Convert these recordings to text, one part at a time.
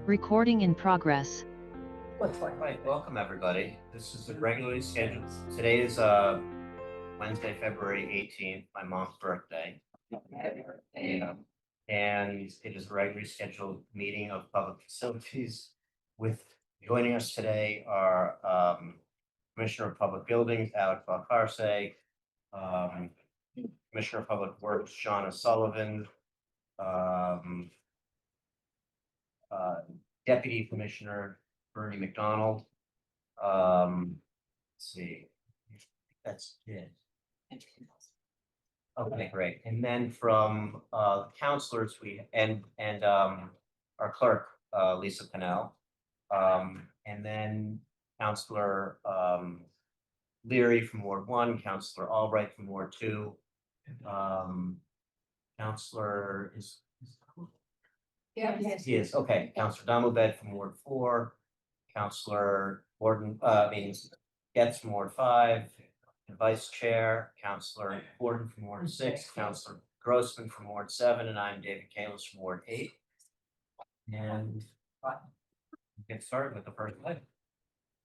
Recording in progress. All right, welcome everybody. This is a regularly scheduled. Today is Wednesday, February 18th, my mom's birthday. And it is a regularly scheduled meeting of public facilities. With joining us today are Commissioner of Public Buildings, Alex Valcarce, Commissioner of Public Works, Shauna Sullivan, Deputy Commissioner Bernie McDonald. Let's see, that's it. Okay, great. And then from counselors, our clerk, Lisa Pennell, and then Counselor Leary from Ward 1, Counselor Albright from Ward 2, Counselor is. Yeah, yes. He is, okay. Counselor Donaldbed from Ward 4, Counselor Gordon, Getz from Ward 5, and Vice Chair, Counselor Gordon from Ward 6, Counselor Grossman from Ward 7, and I'm David Kalis from Ward 8. And get started with the first item.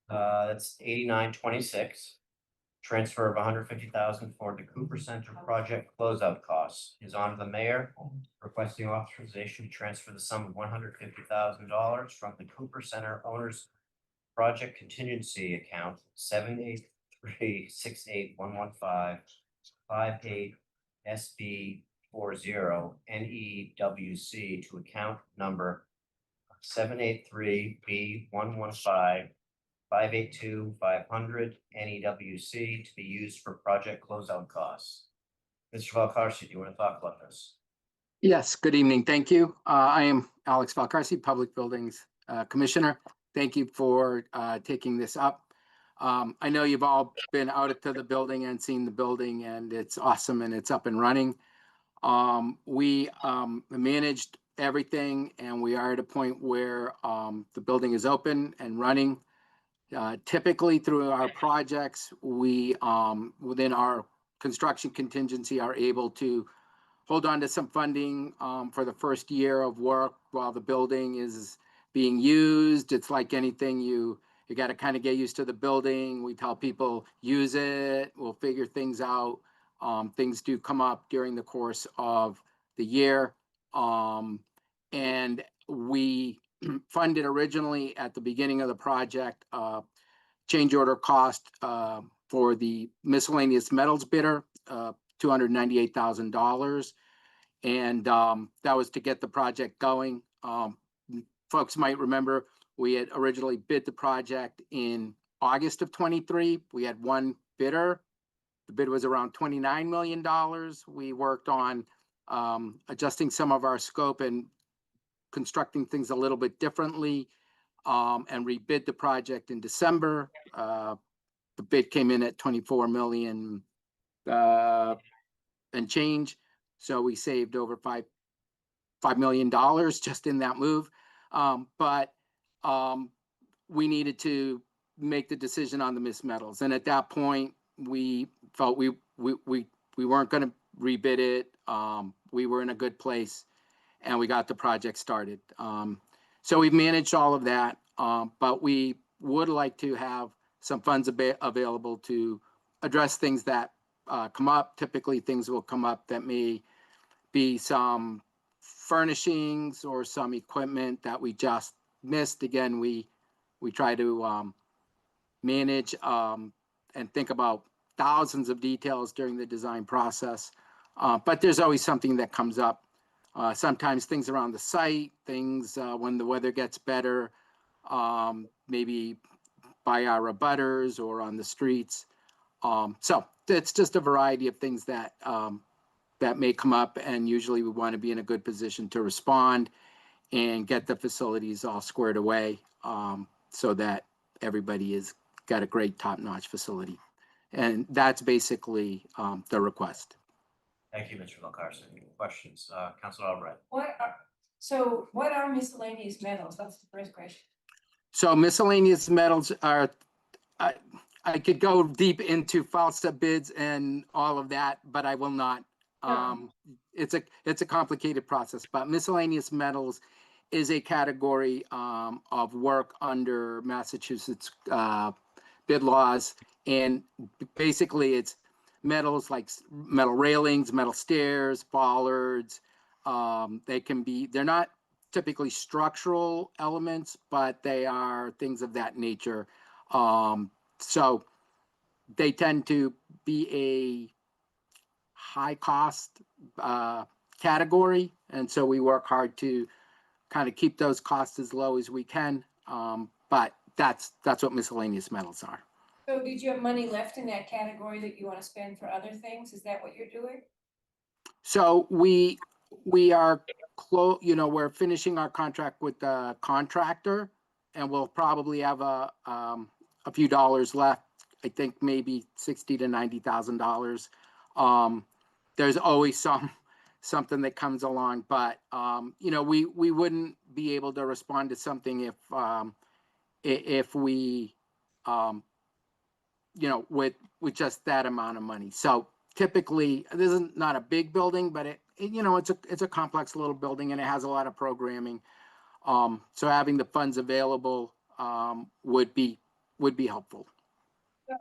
That's 8926. Transfer of $150,000 for the Cooper Center project closeout costs is on the mayor requesting authorization to transfer the sum of $150,000 from the Cooper Center owners project contingency account 78368115558 SB40 NEWC to account number 783B115 582-500 NEWC to be used for project closeout costs. Mr. Valcarce, do you want to talk about this? Yes, good evening. Thank you. I am Alex Valcarce, Public Buildings Commissioner. Thank you for taking this up. I know you've all been out to the building and seen the building, and it's awesome and it's up and running. We managed everything, and we are at a point where the building is open and running. Typically through our projects, we within our construction contingency are able to hold on to some funding for the first year of work while the building is being used. It's like anything, you got to kind of get used to the building. We tell people use it, we'll figure things out. Things do come up during the course of the year. And we funded originally at the beginning of the project change order cost for the miscellaneous metals bidder, $298,000. And that was to get the project going. Folks might remember we had originally bid the project in August of 23. We had one bidder. The bid was around $29 million. We worked on adjusting some of our scope and constructing things a little bit differently, and rebid the project in December. The bid came in at 24 million and change. So we saved over $5 million just in that move. But we needed to make the decision on the missed metals. And at that point, we felt we weren't going to rebid it. We were in a good place, and we got the project started. So we've managed all of that, but we would like to have some funds available to address things that come up. Typically, things will come up that may be some furnishings or some equipment that we just missed. Again, we try to manage and think about thousands of details during the design process, but there's always something that comes up. Sometimes things around the site, things when the weather gets better, maybe by our abutters or on the streets. So it's just a variety of things that that may come up, and usually we want to be in a good position to respond and get the facilities all squared away so that everybody has got a great top-notch facility. And that's basically the request. Thank you, Mr. Valcarce. Any questions? Councilor Albright. What are miscellaneous metals? That's the first question. So miscellaneous metals are, I could go deep into FALSA bids and all of that, but I will not. It's a complicated process, but miscellaneous metals is a category of work under Massachusetts bid laws. And basically it's metals like metal railings, metal stairs, bollards. They're not typically structural elements, but they are things of that nature. So they tend to be a high cost category. And so we work hard to kind of keep those costs as low as we can. But that's what miscellaneous metals are. So did you have money left in that category that you want to spend for other things? Is that what you're doing? So we are we're finishing our contract with the contractor, and we'll probably have a few dollars left. I think maybe $60,000 to $90,000. There's always something that comes along, but we wouldn't be able to respond to something if we with just that amount of money. So typically, this is not a big building, but it's a complex little building, and it has a lot of programming. So having the funds available would be helpful.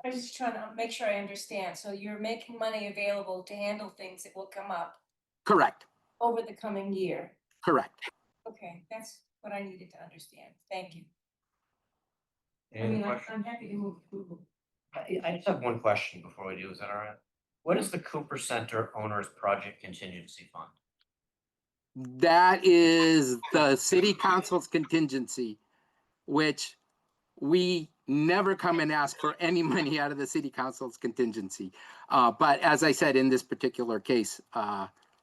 I'm just trying to make sure I understand. So you're making money available to handle things that will come up Correct. over the coming year. Correct. Okay, that's what I needed to understand. Thank you. Any other questions? I'm happy to move approval. I just have one question before we do, is that all right? What is the Cooper Center Owners Project Contingency Fund? That is the city council's contingency, which we never come and ask for any money out of the city council's contingency. But as I said, in this particular case,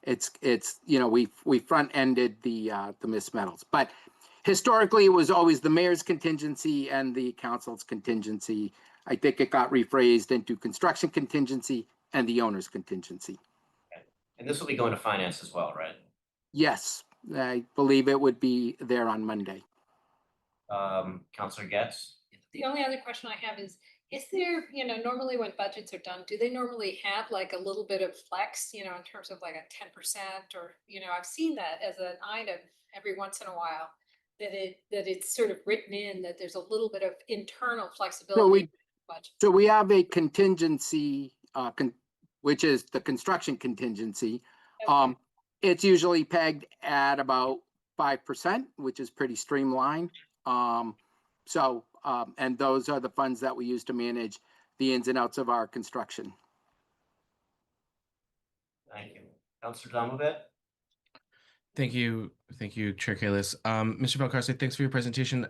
we front-ended the Miss Metals. But historically, it was always the mayor's contingency and the council's contingency. I think it got rephrased into construction contingency and the owner's contingency. And this will be going to finance as well, right? Yes, I believe it would be there on Monday. Counselor Getz? The only other question I have is there, normally when budgets are done, do they normally have like a little bit of flex, in terms of like a 10% or, I've seen that as an item every once in a while, that it's sort of written in that there's a little bit of internal flexibility. So we have a contingency, which is the construction contingency. Okay. It's usually pegged at about 5%, which is pretty streamlined. And those are the funds that we use to manage the ins and outs of our construction. Thank you. Counselor Domovet? Thank you, Chair Kalis. Mr. Valcarce, thanks for your presentation.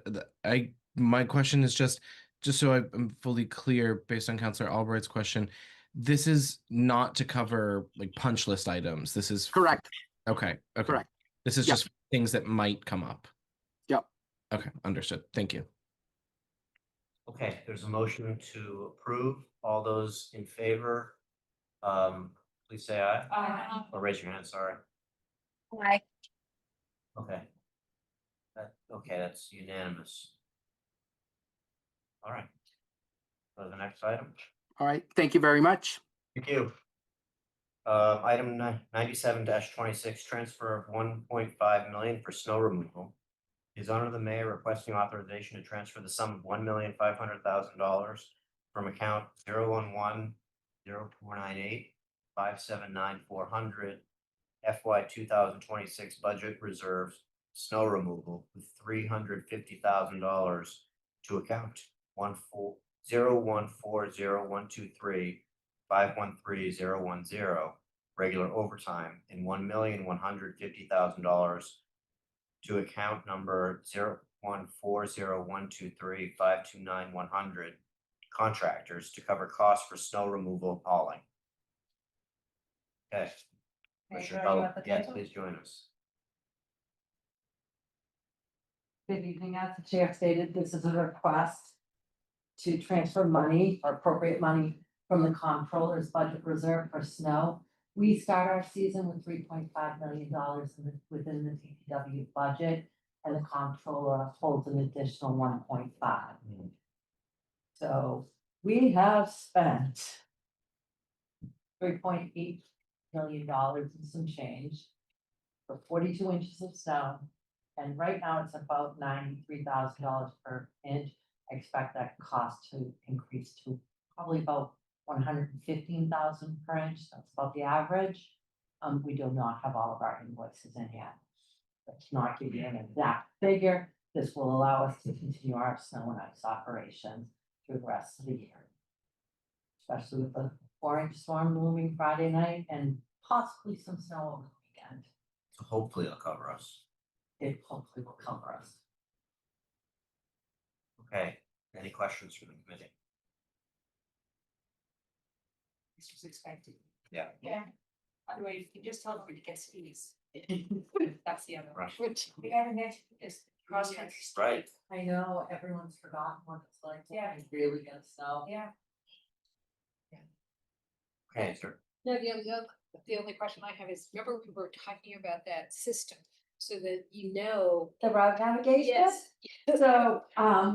My question is just so I'm fully clear, based on Councilor Albright's question, this is not to cover like punch list items. This is correct. Okay. Correct. This is just things that might come up. Yep. Okay, understood. Thank you. Okay, there's a motion to approve. All those in favor, please say aye. Or raise your hand, sorry. Aye. Okay. That's unanimous. All right. Go to the next item. All right. Thank you very much. Thank you. Item 97-26, transfer of 1.5 million for snow removal. His Honor the Mayor requesting authorization to transfer the sum of $1,500,000 from account 011-0498-579-400 FY 2026 budget reserves snow removal with $350,000 to account 0140123-513010 regular overtime and $1,150,000 to account number 0140123-529100 contractors to cover costs for snow removal and hauling. Okay. Commissioner Fellow, yes, please join us. Good evening, as the chair stated, this is a request to transfer money or appropriate money from the comptroller's budget reserve for snow. We start our season with $3.5 million within the DPW budget, and the comptroller holds an additional 1.5. So we have spent $3.8 million and some change for 42 inches of snow and right now it's about $93,000 per inch. I expect that cost to increase to probably about 115,000 per inch, that's about the average. We do not have all of our invoices in yet. But to not give you an exact figure, this will allow us to continue our snow and ice operations through the rest of the year. Especially with the 4-inch storm moving Friday night and possibly some snow over the weekend. So hopefully it'll cover us. It hopefully will cover us. Okay, any questions from the committee? This was expected. Yeah. Yeah. By the way, you can just tell them to get skis. That's the other one. Right. Which, We haven't mentioned this cross country. ski. Right. I know, everyone's forgotten what it's like. Yeah. It's really gonna snow. Yeah. Okay, sir. no, the only question I have is, remember we were talking about that system so that you know. The route navigation? Yes. So,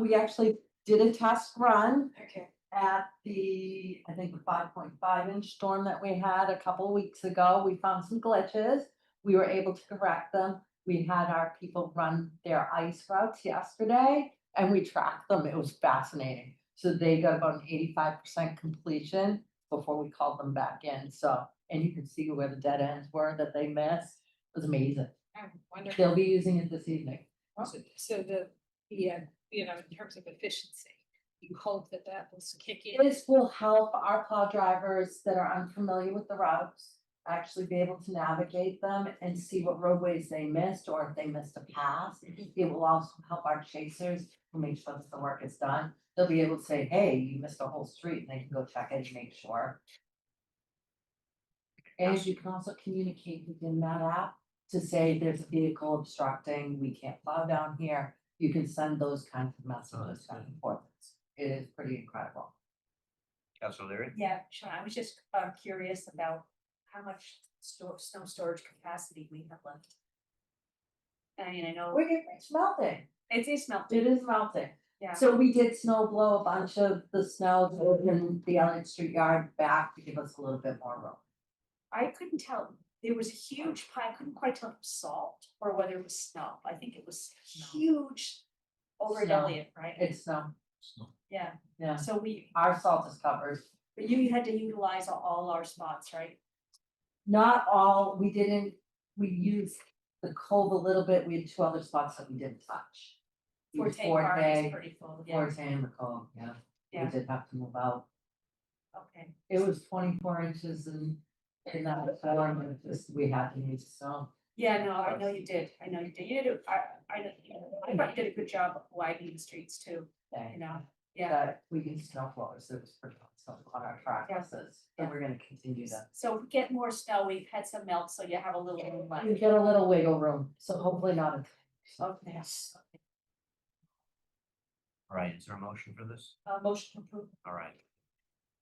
we actually did a test run Okay. at the, I think the 5.5-inch storm that we had a couple of weeks ago. We found some glitches. We were able to correct them. We had our people run their ice routes yesterday and we tracked them. It was fascinating. So they got about an 85% completion before we called them back in. So, and you can see where the dead ends were that they missed. It was amazing. I wonder. They'll be using it this evening. So the, you know, in terms of efficiency, you hope that that will kick in. This will help our plow drivers that are unfamiliar with the routes actually be able to navigate them and see what roadways they missed or if they missed a pass. It will also help our chasers to make sure that the work is done. They'll be able to say, hey, you missed a whole street, and they can go check it and make sure. And you can also communicate within that app to say there's a vehicle obstructing, we can't plow down here. You can send those kinds of messages back and forth. It is pretty incredible. Councilor Leary? Yeah, Sean, I was just curious about how much snow storage capacity we have left. I mean, I know It's melting. it is melting. It is melting. Yeah. So we did snow blow a bunch of the snow in the Elliott Street yard back to give us a little bit more room. I couldn't tell. There was a huge pile. I couldn't quite tell if it was salt or whether it was snow. I think it was huge over at Snow. Elliott, right? It's snow, Yeah. yeah. So Our salt is covered. but you had to utilize all our spots, right? Not all, we used the cove a little bit. We had 2 other spots that we didn't touch. Forte Park is Forte, pretty full. Yeah. Forte and the cove, yeah. Yeah. We did have to move out. Okay. It was 24 inches in that storm, and we had to use snow. Yeah, no, I know you did. I know you did. You did. I thought you did a good job of widening the streets too. You know. Yeah. That we used snow blowers, it was pretty awesome on our practices, and we're gonna continue that. So if we get more snow, we've had some melt, so you have a little room left. We get a little wiggle room, so hopefully not a. Okay. All right, is there a motion for this? Motion to approve. All right.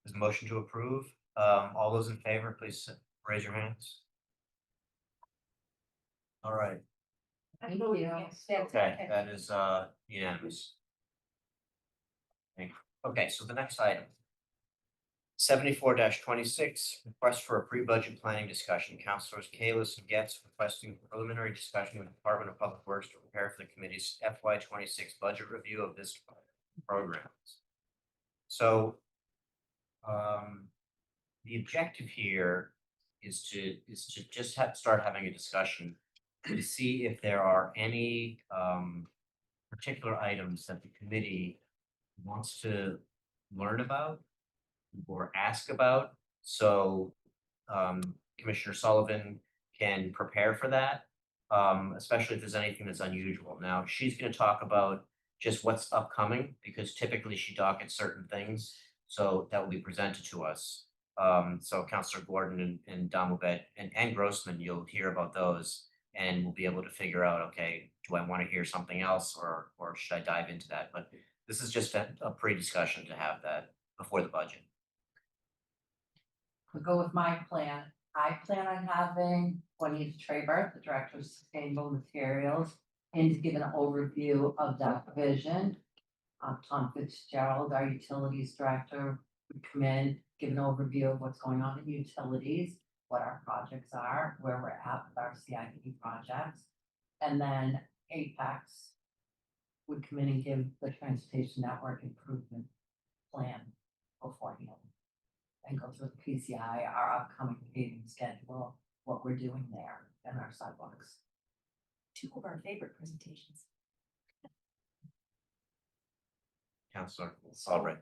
There's a motion to approve. All those in favor, please raise your hands. All right, Thank you. Yes, okay, that is unanimous. Thank you. Okay, so the next item. 74-26, request for a pre-budget planning discussion. Councilors Kalis and Getz requesting preliminary discussion with the Department of Public Works to prepare for the committee's FY26 budget review of this programs. So the objective here is to just start having a discussion to see if there are any particular items that the committee wants to learn about or ask about. So Commissioner Sullivan can prepare for that, especially if there's anything that's unusual. Now, she's going to talk about just what's upcoming because typically she dockets certain things. So that will be presented to us. So Councilor Gordon and Damobet and Grossman, you'll hear about those and we'll be able to figure out, okay, do I want to hear something else or should I dive into that? But this is just a pre-discussion to have that before the budget. We'll go with my plan. I plan on having Juanita Traber, the Director of Sustainable Materials, and to give an overview of that division. Tom Fitzgerald, our Utilities Director, would come in, give an overview of what's going on in utilities, what our projects are, where we're at with our CIP projects. And then Apex would come in and give the transportation network improvement plan beforehand. And go through the PCI, our upcoming paving schedule, what we're doing there and our sidewalks. Two of our favorite presentations. Counselor Albright.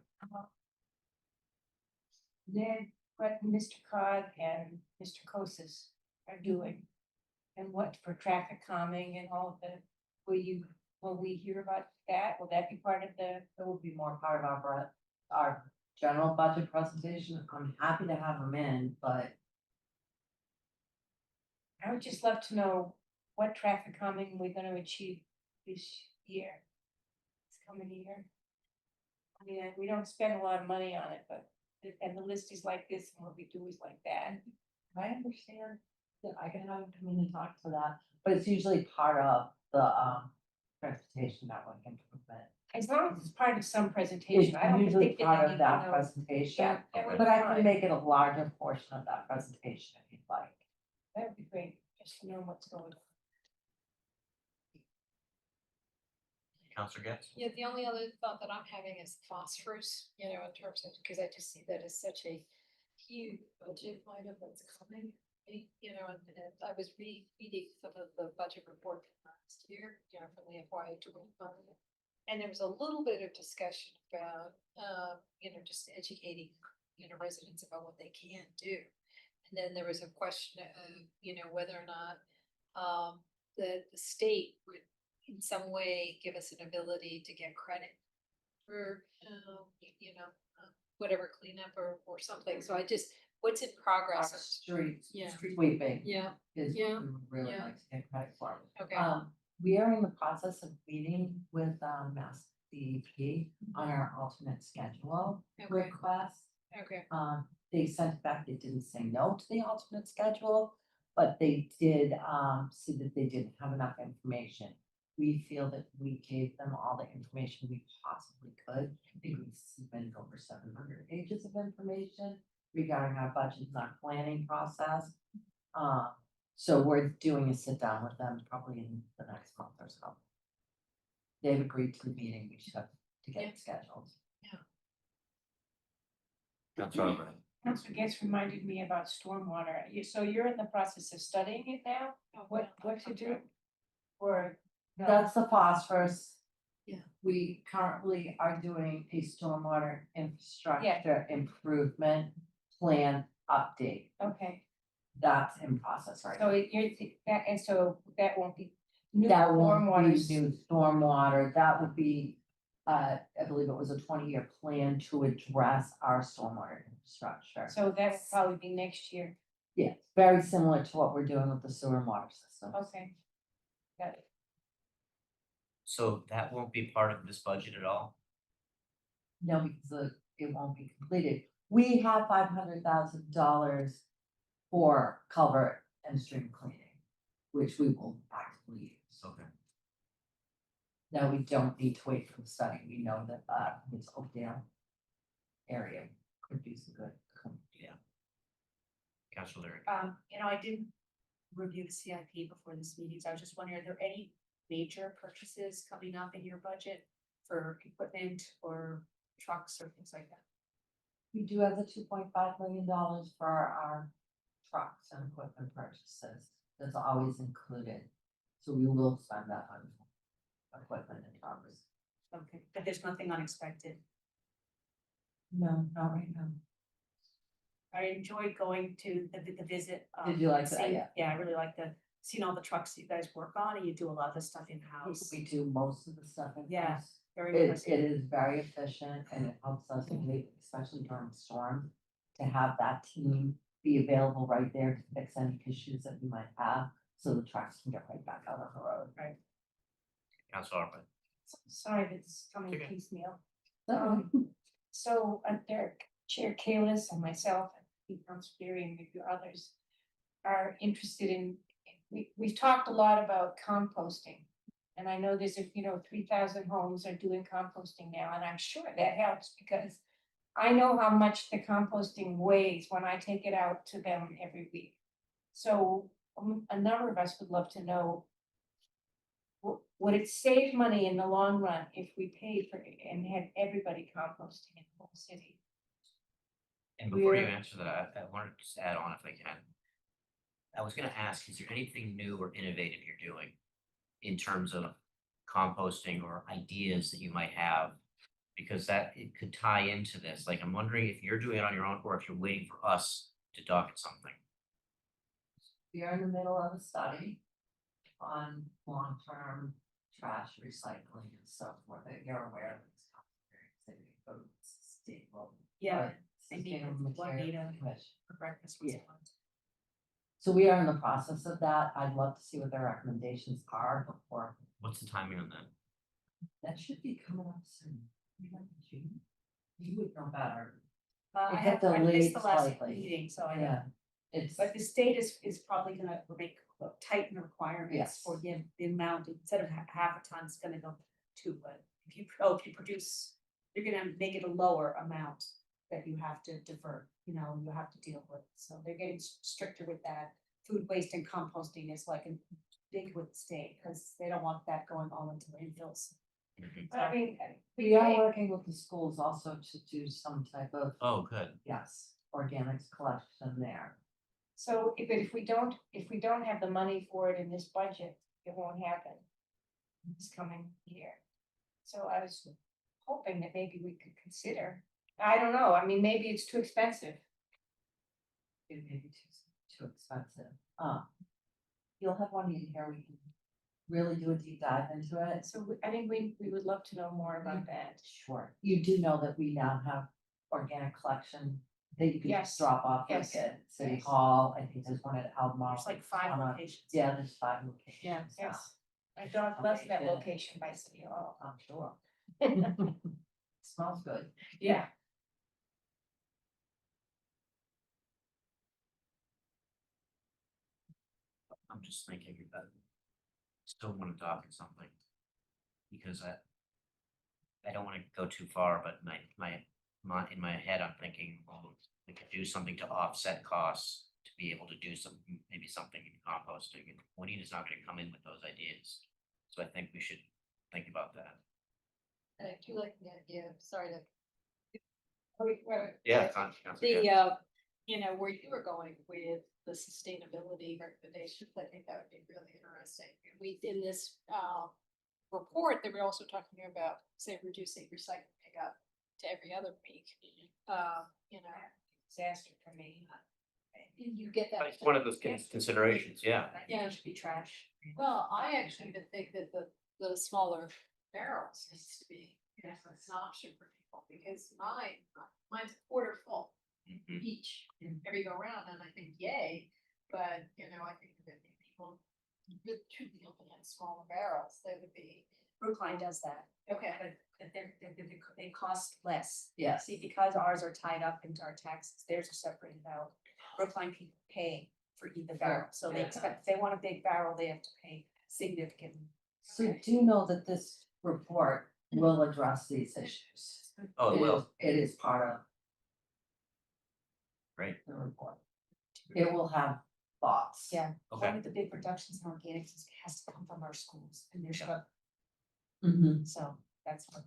Then what Mr. Cog and Mr. Kosis are doing. And what for traffic calming and all of the, will we hear about that? Will that be part of the? That would be more part of our general budget presentation. I'm happy to have them in, but I would just love to know what traffic calming we're gonna achieve this year. This coming year. I mean, we don't spend a lot of money on it, but, and the list is like this and what we do is like that. I understand that I can have them come in and talk to that, but it's usually part of the transportation network improvement. As long as it's part of some It's presentation, I don't usually think that part they of need to that know. presentation, Yeah, that would but be I can fine. make it a larger portion of that presentation if you'd like. That would be great, just to know what's going on. Counselor Getz. Yeah, the only other thought that I'm having is phosphorus, in terms of, because I just see that as such a huge budget item that's coming. And I was reading some of the budget report from last year, from the FY 25. And there was a little bit of discussion about, just educating, residents about what they can do. And then there was a question of, whether or not, the state would in some way give us an ability to get credit for, whatever cleanup or something. So what's in Our progress? streets, Yeah. street sweeping Yeah, is Yeah. we would really Yeah. like to get credit for. okay. We are in the process of meeting with Mass DEP on our alternate schedule Okay, request. okay, They sent back, they didn't say no to the alternate schedule, but they did see that they didn't have enough information. We feel that we gave them all the information we possibly could. I think we submitted over 700 pages of information regarding our budget and our planning process. So we're doing a sit down with them probably in the next month or so. They've agreed to the meeting, we just have to get Yeah. it scheduled. Counselor Albright. Councilor Getz reminded me about stormwater. So you're in the process of studying it now? What to do? Or? no? That's the phosphorus. Yeah. We currently are doing a stormwater infrastructure improvement plan update. Okay, That's in process right so now. and so that won't be. New That won't be stormwater. new stormwater, that would be, I believe it was a 20-year plan to address our stormwater infrastructure. So that will probably be next year. Yeah, very similar to what we're doing with the sewer and water systems. Okay. Got it. So that won't be part of this budget at all? No, because it won't be completed. We have $500,000 for culvert and stream cleaning, which we will actively use. Okay. No, we don't need to wait for the study. We know that this Oakdale area could use a good. Counselor Lyric. I didn't review the CIP before this meeting, so I was just wondering, are there any major purchases coming up in your budget for equipment or trucks or things like that? We do have the $2.5 million for our trucks and equipment purchases. That's always included. So we will spend that on equipment and trucks. Okay, but there's nothing unexpected. No, not right now. I enjoyed going to the visit. Did you like that? seeing- Yeah. Yeah, I really liked seeing all the trucks that you guys work on, and you do a lot of the stuff in-house. We do most of the stuff in Yeah. house. Very It impressive. is very efficient and it helps us, especially during storms, to have that team be available right there to fix any issues that we might have, so the trucks can get right back out on the road. Counselor Albright. Sorry if it's coming Okay. piecemeal. So, So, Derek, Chair Kalis and myself, and Councilor Berry and maybe others are interested in, we've talked a lot about composting. And I know there's 3,000 homes are doing composting now, and I'm sure that helps because I know how much the composting weighs when I take it out to them every week. So a number of us would love to know would it save money in the long run if we paid for it and had everybody composting in the whole city? And before you We're- answer that, I wanted to just add on if I can. I was gonna ask, is there anything new or innovative you're doing in terms of composting or ideas that you might have? Because that, it could tie into this, like, I'm wondering if you're doing it on your own or if you're waiting for us to docket something. We are in the middle of a study on long-term trash recycling and so forth, that you're aware of this. Sustainable. Yeah, Sustainable Juanita. Material Commission. For breakfast. was Yeah. on. So we are in the process of that. I'd love to see what their recommendations are before, What's the timing on that? that should be coming up soon. June. You would know better. I It have, got I missed delayed the last slightly. meeting, so I, Yeah, it's, but the state is probably gonna make, tighten the requirements Yes. for the amount, instead of half a ton, it's gonna go to, but if you, if you produce, you're gonna make it a lower amount that you have to divert, you know, you have to deal with, so they're getting stricter with that. Food waste and composting is like a big with the state, because they don't want that going all into landfills. But I mean, we are working with the schools also to do some type of, Oh, good. yes, organics collection there. so if we don't have the money for it in this budget, it won't happen this coming year. So I was hoping that maybe we could consider, I don't know, I mean, maybe it's too expensive. It may be too expensive. You'll have one in here, we can really do a deep dive into it. So I think we would love to know more about that. Sure. You do know that we now have organic collection that you can Yes. just drop off like Yes. at City Yes. Hall. I think there's one at Albemarle. There's like 5 on a- locations. Yeah, there's 5 locations. Yeah, now, Yes. My dog loves that Yeah. location by City Hall. I'm sure. Smells good. Yeah. I'm just thinking about, still wanna docket something. Because I don't wanna go too far, but in my head, I'm thinking, well, we could do something to offset costs. To be able to do maybe something in composting, and Juanita's not gonna come in with those ideas. So I think we should think about that. And I do like the idea, sorry to. Yeah. The, you know, where you were going with the sustainability recommendations, I think that would be really interesting. We, in this, report, they were also talking about, say, reducing recycling pickup to every other week. You know, Disaster for me. and you get that. It's one of those considerations, yeah. I think it should be trash. Well, I actually even think that the smaller barrels needs to be, you know, it's an option for people, because mine's a quarter full Mhm. each, every go round, and I think yay, but, you know, I think that if people really truly looking at smaller barrels, they would be, Brookline does that, okay, but they cost less. Yes. See, because ours are tied up into our taxes, theirs are separated out. Brookline people pay for either barrel, so they expect, if they want a big barrel, they have to pay significantly. So do know that this report will address these issues. Oh, it will. It is part of Great. the report. It will have thoughts. Yeah. Okay. One of the big reductions in organics has to come from our schools and their stuff, Mhm. so that's what.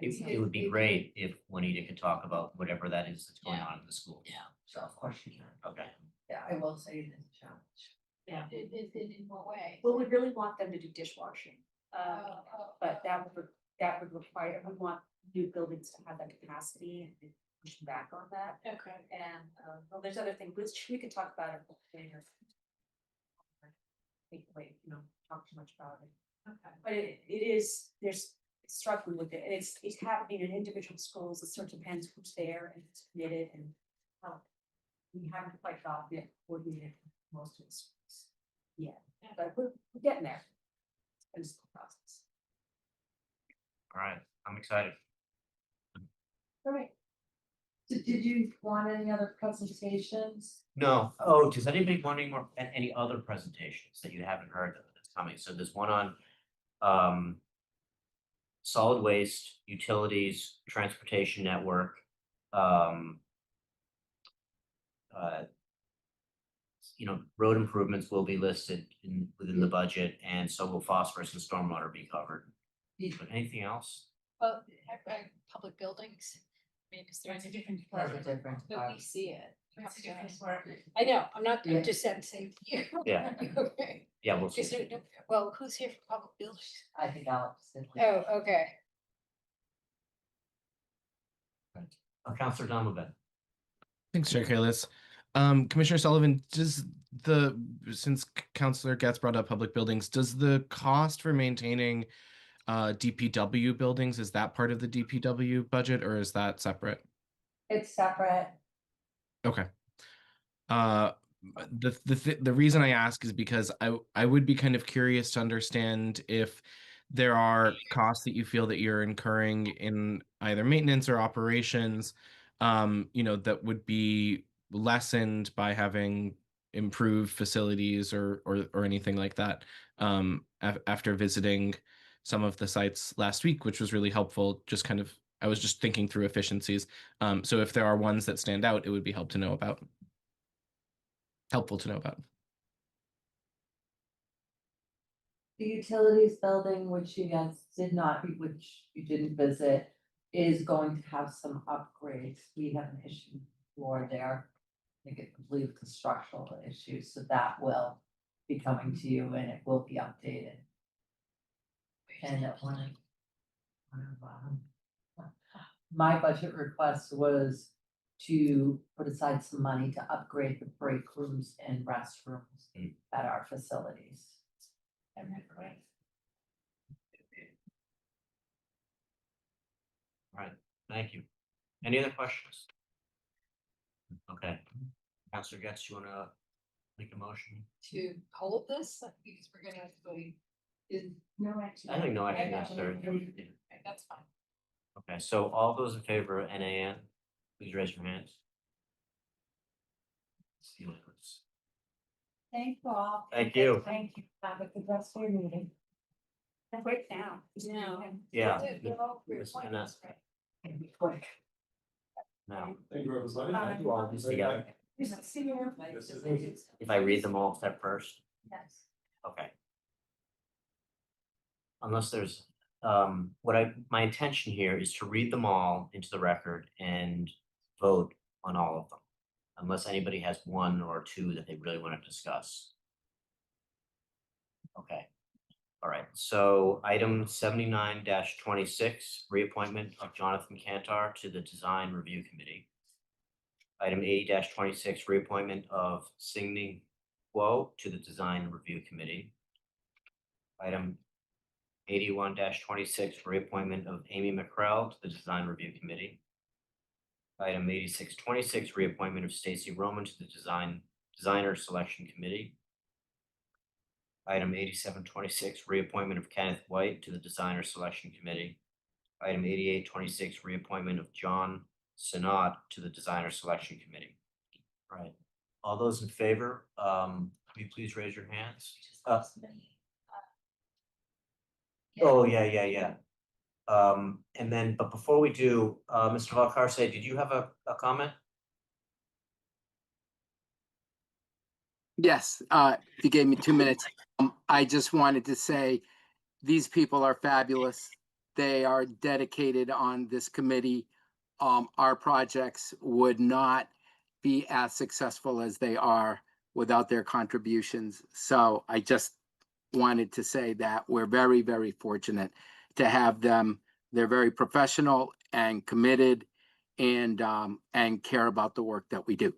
It would be great if Juanita could talk about whatever that is that's going Yeah. on in the school. Yeah. So of course you can. Okay. Yeah, I will say it is a challenge. Yeah. in what way? Well, we really want them to do dishwashing, Oh, but that would require, we want new buildings to have that capacity and push back on that. okay, And, well, there's other things, which we could talk about it later. Take away, you know, talk too much about it, okay. but it is, there's struggling with it, and it's happening in individual schools, it sort of depends who's there and who's committed and. We haven't quite got it coordinated with most of the schools yet, but we're getting there. It's the process. All right, I'm excited. All right. Did you want any other presentations? No, oh, does anybody want any other presentations that you haven't heard that's coming? So there's one on solid waste, utilities, transportation network, road improvements will be listed within the budget, and so will phosphorus and stormwater be covered. But anything else? Well, public buildings. I mean, is there any different? That's a different But part. we see it. That's a different word. I know, I'm not, Yeah. I'm just saying you. Yeah. Okay. Yeah, we'll see. Is there, well, who's here for public buildings? I think Alex did. Oh, okay. Counselor Donlevy. Thanks, Chair Kalis. Commissioner Sullivan, since Counselor Getz brought up public buildings, does the cost for maintaining DPW buildings, is that part of the DPW budget or is that separate? It's separate. Okay. The reason I ask is because I would be kind of curious to understand if there are costs that you feel that you're incurring in either maintenance or operations, that would be lessened by having improved facilities or anything like that. After visiting some of the sites last week, which was really helpful, I was just thinking through efficiencies. So if there are ones that stand out, it would be helpful to know about. The utilities building, which you guys which you didn't visit, is going to have some upgrades. We have an issue floor there. I think it completed with the structural issues, so that will be coming to you and it will be updated. And at my budget request was to put aside some money to upgrade the break rooms and restrooms at our facilities. All right, thank you. Any other questions? Okay, Counselor Getz, you wanna make a motion? To hold this, because we're gonna actually, No action. I think no action necessary. that's fine. Okay, so all those in favor of NAN, please raise your hands. Thank you all. Thank you. Thank you. Have a good rest of your meeting. Right now. Yeah. Yeah. They're all Miss appointments, Anna. right? Can be quick. Now, Thank you, everybody. Thank you all these together. See you. if I read them all step first, Yes. okay. Unless there's, my intention here is to read them all into the record and vote on all of them. Unless anybody has one or two that they really want to discuss. Okay, all right, so item 79-26, reappointment of Jonathan Cantor to the Design Review Committee. Item 80-26, reappointment of Singni Kuo to the Design Review Committee. Item 81-26, reappointment of Amy McCrell to the Design Review Committee. Item 86-26, reappointment of Stacy Roman to the Designer Selection Committee. Item 87-26, reappointment of Kenneth White to the Designer Selection Committee. Item 88-26, reappointment of John Sinat to the Designer Selection Committee. All right, all those in favor, will you please raise your hands? Oh, yeah. And then, but before we do, Mr. Valcarce, did you have a comment? Yes, if you gave me 2 minutes, I just wanted to say, these people are fabulous. They are dedicated on this committee. Our projects would not be as successful as they are without their contributions. So I just wanted to say that we're very, very fortunate to have them. They're very professional and committed and care about the work that we do.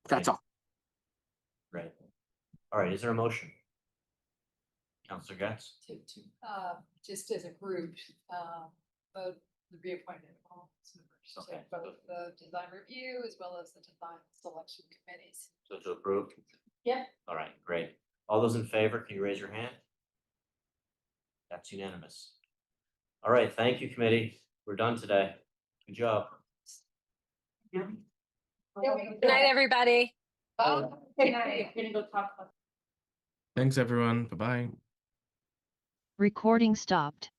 That's all. Right. All right, is there a motion? Counselor Getz? To, just as a group, vote the reappointment of all members. So Okay. both the design review as well as the design selection committees. So to approve? Yep. All right, great. All those in favor, can you raise your hand? That's unanimous. All right, thank you, committee. We're done today. Good job. Good night, everybody. Good night. We're gonna go talk about. Thanks, everyone. Bye-bye. Recording stopped.